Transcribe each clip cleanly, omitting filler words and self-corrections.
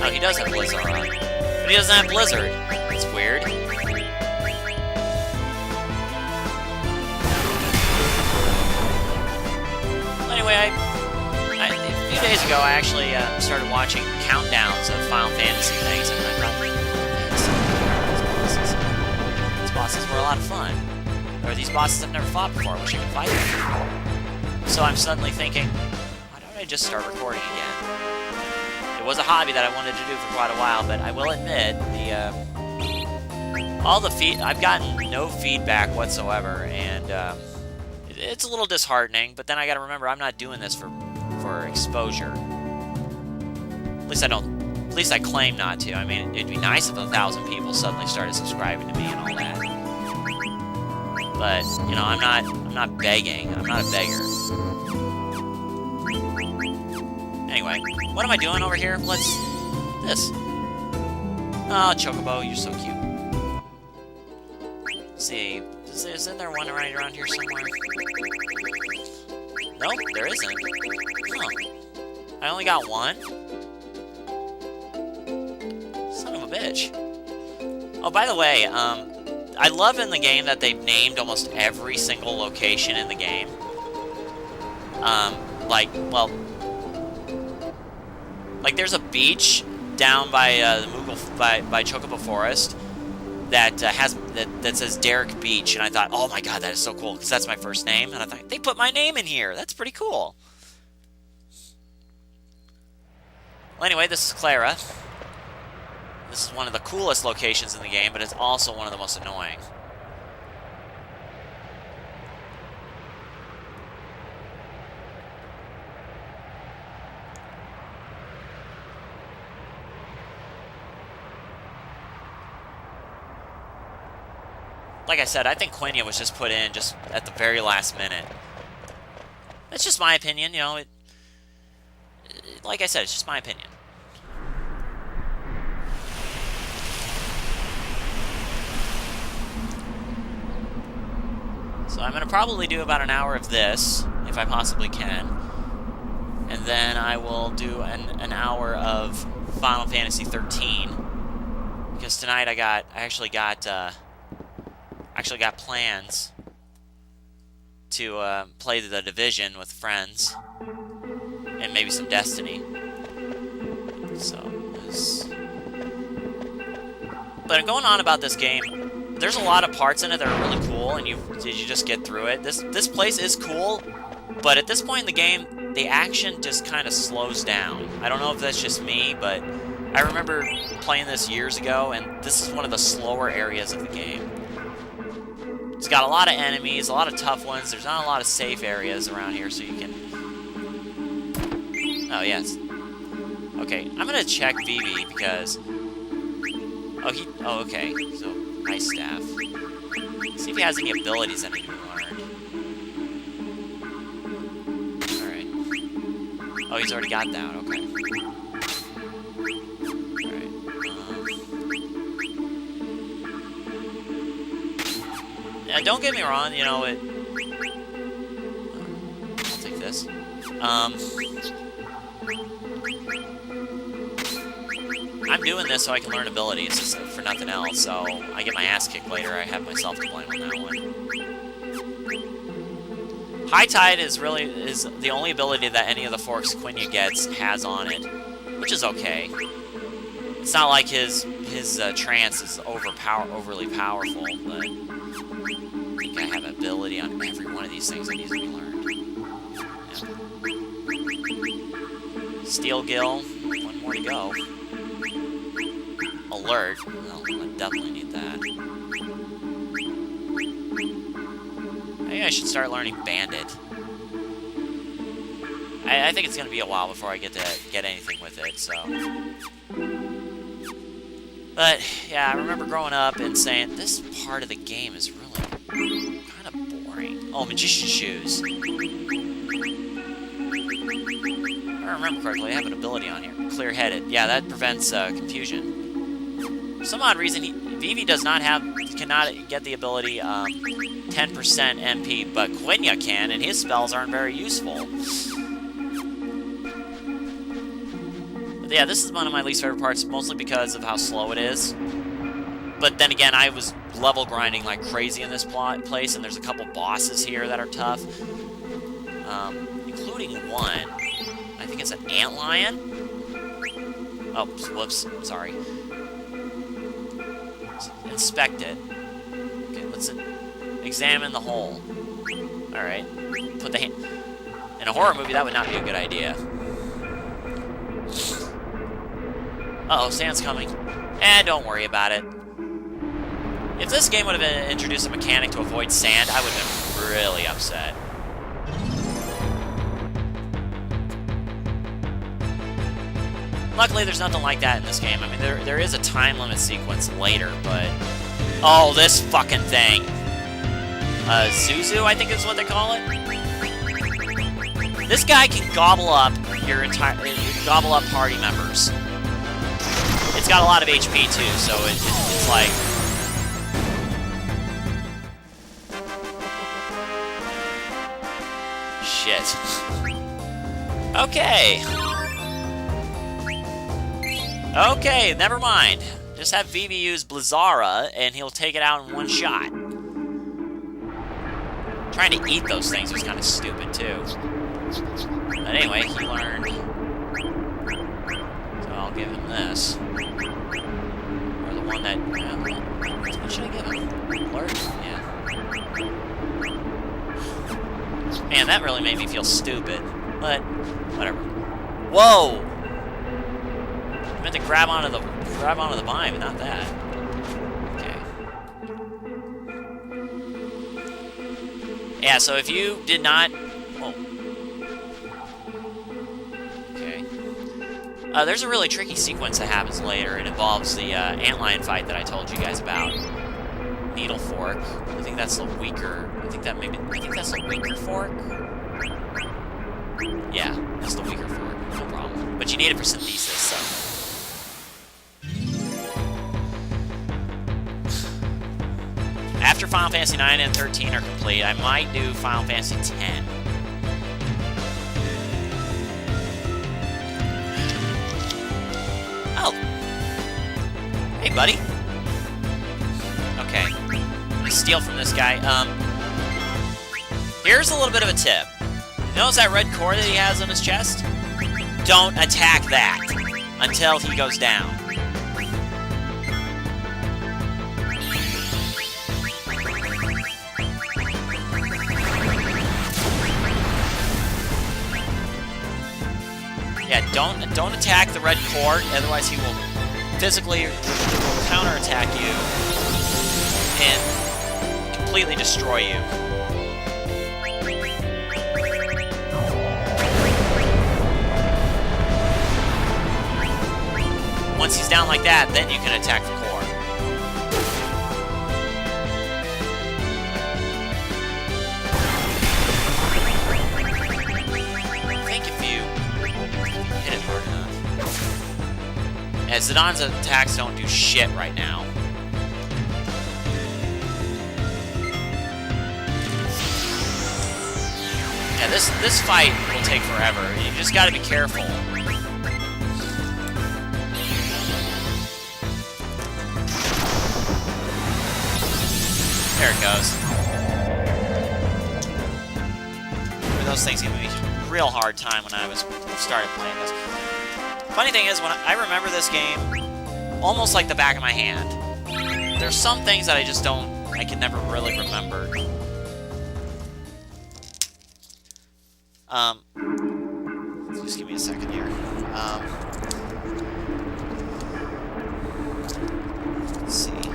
Oh, he does have Blizzard on. But he doesn't have Blizzard. That's weird. Anyway, a few days ago, I actually started watching countdowns of Final Fantasy things, and I thought, these bosses were a lot of fun. Or these bosses I've never fought before. I wish I could fight them. So I'm suddenly thinking, why don't I just start recording again? It was a hobby that I wanted to do for quite a while, but I will admit, I've gotten no feedback whatsoever, and it's a little disheartening. But then I got to remember, I'm not doing this for exposure. At least I claim not to. I mean, it'd be nice if 1,000 people suddenly started subscribing to me and all that. But you know, I'm not begging. I'm not a beggar. Anyway, what am I doing over here? This. Oh, Chocobo, you're so cute. Let's see, isn't there one right around here somewhere? Nope, there isn't. Huh. I only got one? Son of a bitch. Oh, by the way, I love in the game that they've named almost every single location in the game. Like there's a beach down by the Moogle by Chocobo Forest that that says Derek Beach, and I thought, oh my god, that is so cool because that's my first name, and I thought they put my name in here. That's pretty cool. Well, anyway, this is Clara. This is one of the coolest locations in the game, but it's also one of the most annoying. Like I said, I think Quenya was just put in just at the very last minute. That's just my opinion, you know. Like I said, it's just my opinion. So I'm going to probably do about an hour of this, if I possibly can. And then I will do an hour of Final Fantasy XIII. Because tonight I actually got plans to play the Division with friends. And maybe some Destiny. But going on about this game, there's a lot of parts in it that are really cool, and you just get through it. This place is cool, but at this point in the game, the action just kind of slows down. I don't know if that's just me, but I remember playing this years ago, and this is one of the slower areas of the game. It's got a lot of enemies, a lot of tough ones. There's not a lot of safe areas around here, so you can... Oh, yes. Okay, I'm gonna check Vivi because... Oh, okay. So, Ice Staff. See if he has any abilities that need to be learned. Alright. Oh, he's already got that. Okay. Alright. Yeah, don't get me wrong, you know, I'll take this. I'm doing this so I can learn abilities, for nothing else, so I get my ass kicked later. I have myself to blame on that one. High Tide is the only ability that any of the forks Quenya gets has on it, which is okay. It's not like his trance is overly powerful, but I think I have ability on every one of these things that needs to be learned. Yeah. Steel Gill, one more to go. Alert. Well, I definitely need that. Maybe I should start learning Bandit. I think it's going to be a while before I get anything with it, so... But, yeah, I remember growing up and saying, this part of the game is really kind of boring. Oh, Magician's Shoes. If I remember correctly, I have an ability on here. Clear-headed. Yeah, that prevents confusion. For some odd reason, Vivi cannot get the ability 10% MP, but Quenya can, and his spells aren't very useful. But yeah, this is one of my least favorite parts, mostly because of how slow it is. But then again, I was level grinding like crazy in this place, and there's a couple bosses here that are tough. Including one. I think it's an antlion? Oh, whoops, sorry. Let's inspect it. Okay, let's examine the hole. Alright. Put the hand... In a horror movie, that would not be a good idea. Uh-oh, sand's coming. Don't worry about it. If this game would have introduced a mechanic to avoid sand, I would have been really upset. Luckily, there's nothing like that in this game. I mean, there is a time limit sequence later, but... Oh, this fucking thing! Zuzu, I think is what they call it? This guy can gobble up gobble up party members. It's got a lot of HP, too, so it's like... Shit. Okay. Okay, never mind. Just have Vivi use Blizzara, and he'll take it out in one shot. Trying to eat those things was kind of stupid, too. But anyway, he learned. So I'll give him this. Or the one that... what should I give him? Alert? Yeah. Man, that really made me feel stupid. But, whatever. Whoa! I meant to grab onto the vine, but not that. Okay. Yeah, so if you did not... Oh. Okay. There's a really tricky sequence that happens later. It involves the antlion fight that I told you guys about. Needle fork. I think that's the weaker... I think that's the weaker fork? Yeah, that's the weaker fork. No problem. But you need it for synthesis, so... After Final Fantasy IX and 13 are complete, I might do Final Fantasy X. Oh. Hey, buddy. Okay. I'm gonna steal from this guy. Here's a little bit of a tip. Notice that red core that he has on his chest? Don't attack that until he goes down. Yeah, don't attack the red core, otherwise he will physically counterattack you and completely destroy you. Once he's down like that, then you can attack the core. I think if you hit it hard enough. And Zidane's attacks don't do shit right now. Yeah, this fight will take forever. You just gotta be careful. There it goes. Those things gave me a real hard time when I started playing this. Funny thing is, when I remember this game almost like the back of my hand. There's some things that I can never really remember. Just give me a second here. Let's see.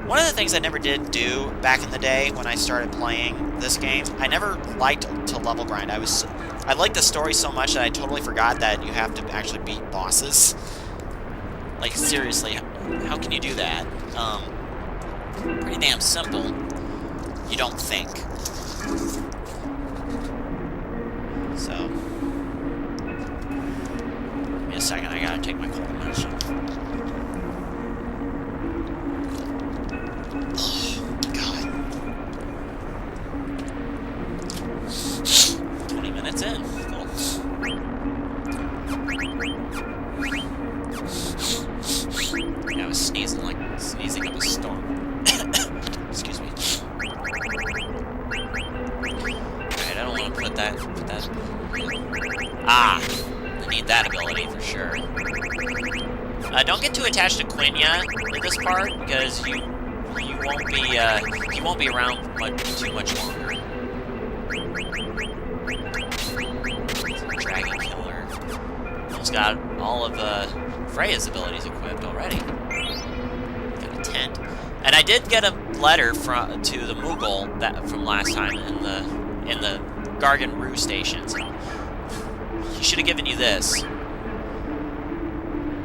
One of the things I never did do back in the day when I started playing this game, I never liked to level grind. I liked the story so much that I totally forgot that you have to actually beat bosses. Like, seriously, how can you do that? Pretty damn simple. You don't think. So, give me a second, I gotta take my cold medicine. sneezing up a storm. Excuse me. Alright, I don't want to put that... Ah! I need that ability for sure. Don't get too attached to Quenya in this part, because you won't be around too much longer. Dragon Killer. Almost got all of Freya's abilities equipped already. Got a tent. And I did get a letter to the Moogle from last time in the Gargan Rue station. So he should have given you this.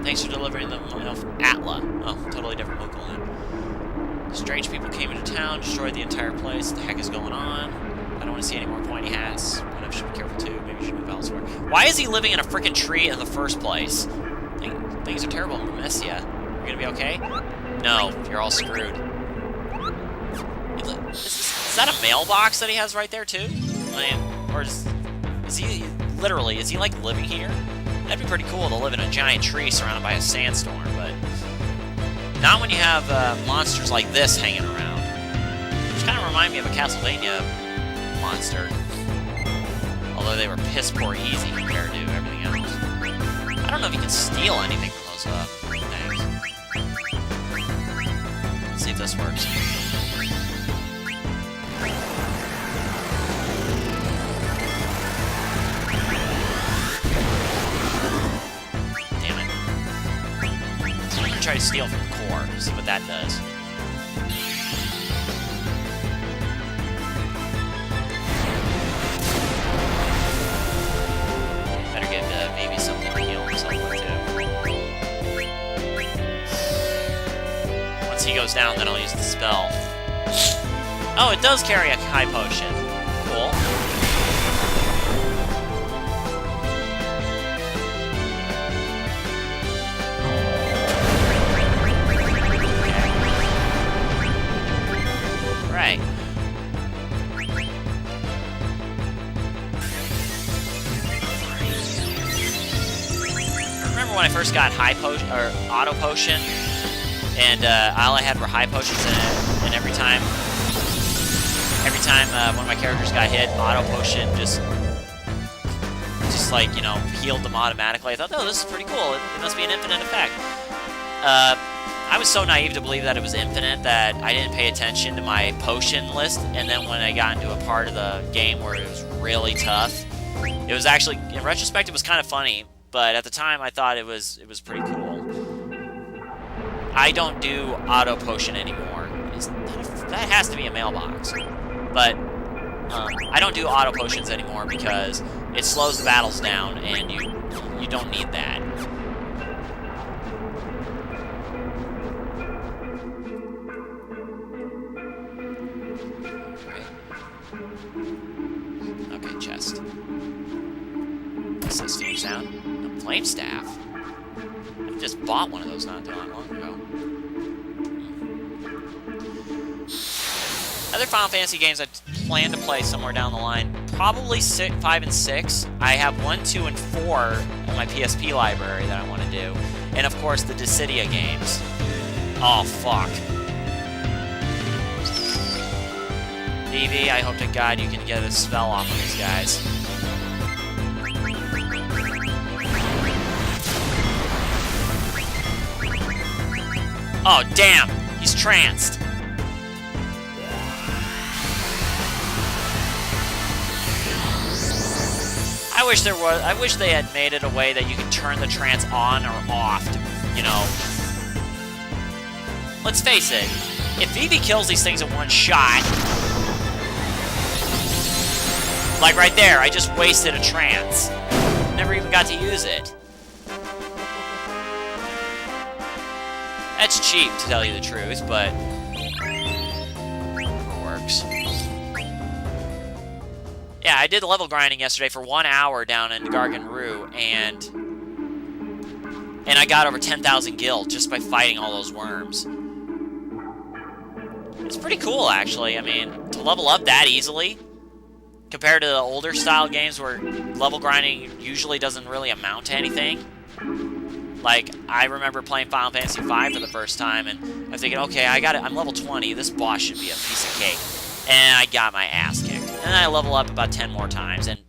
Thanks for delivering them. Atla. Oh, totally different Moogle then. Strange people came into town, destroyed the entire place. What the heck is going on? I don't want to see any more pointy hats. But I should be careful too. Maybe you should move elsewhere. Why is he living in a freaking tree in the first place? Things are terrible in Burmecia. You're gonna be okay? No, you're all screwed. Is that a mailbox that he has right there too? I mean, or is he literally? Is he like living here? That'd be pretty cool to live in a giant tree surrounded by a sandstorm, but not when you have monsters like this hanging around. Which kind of remind me of a Castlevania monster. Although they were piss poor easy compared to everything else. I don't know if you can steal anything from those things. Let's see if this works. Try to steal from the core, see what that does. Better give maybe something to heal himself with too. Once he goes down, then I'll use the spell. Oh, it does carry a high potion. Cool. When I first got high potion or auto potion, and all I had were high potions in it, and every time one of my characters got hit, auto potion just like, you know, healed them automatically. I thought, oh, this is pretty cool. It must be an infinite effect. I was so naive to believe that it was infinite that I didn't pay attention to my potion list, and then when I got into a part of the game where it was really tough, it was actually, in retrospect, it was kind of funny. But at the time, I thought it was pretty cool. I don't do auto potion anymore. That has to be a mailbox. But I don't do auto potions anymore because it slows the battles down, and you don't need that. Okay, chest. Assisting sound. Flame staff. I just bought one of those not too long ago. Other Final Fantasy games I plan to play somewhere down the line, probably 5 and 6. I have 1, 2, and 4 in my PSP library that I want to do, and of course the Dissidia games. Oh fuck. Vivi, I hope to God you can get a spell off of these guys. Oh, damn! He's tranced. I wish they had made it a way that you could turn the trance on or off to, you know. Let's face it. If Vivi kills these things in one shot, like right there, I just wasted a trance. Never even got to use it. That's cheap, to tell you the truth, but it works. Yeah, I did level grinding yesterday for 1 hour down in Gargan Rue, and I got over 10,000 gil just by fighting all those worms. It's pretty cool, actually. I mean, to level up that easily, compared to the older style games where level grinding usually doesn't really amount to anything. Like, I remember playing Final Fantasy V for the first time, and I'm thinking, okay, I got it. I'm level 20. This boss should be a piece of cake. And I got my ass kicked. And then I level up about 10 more times, and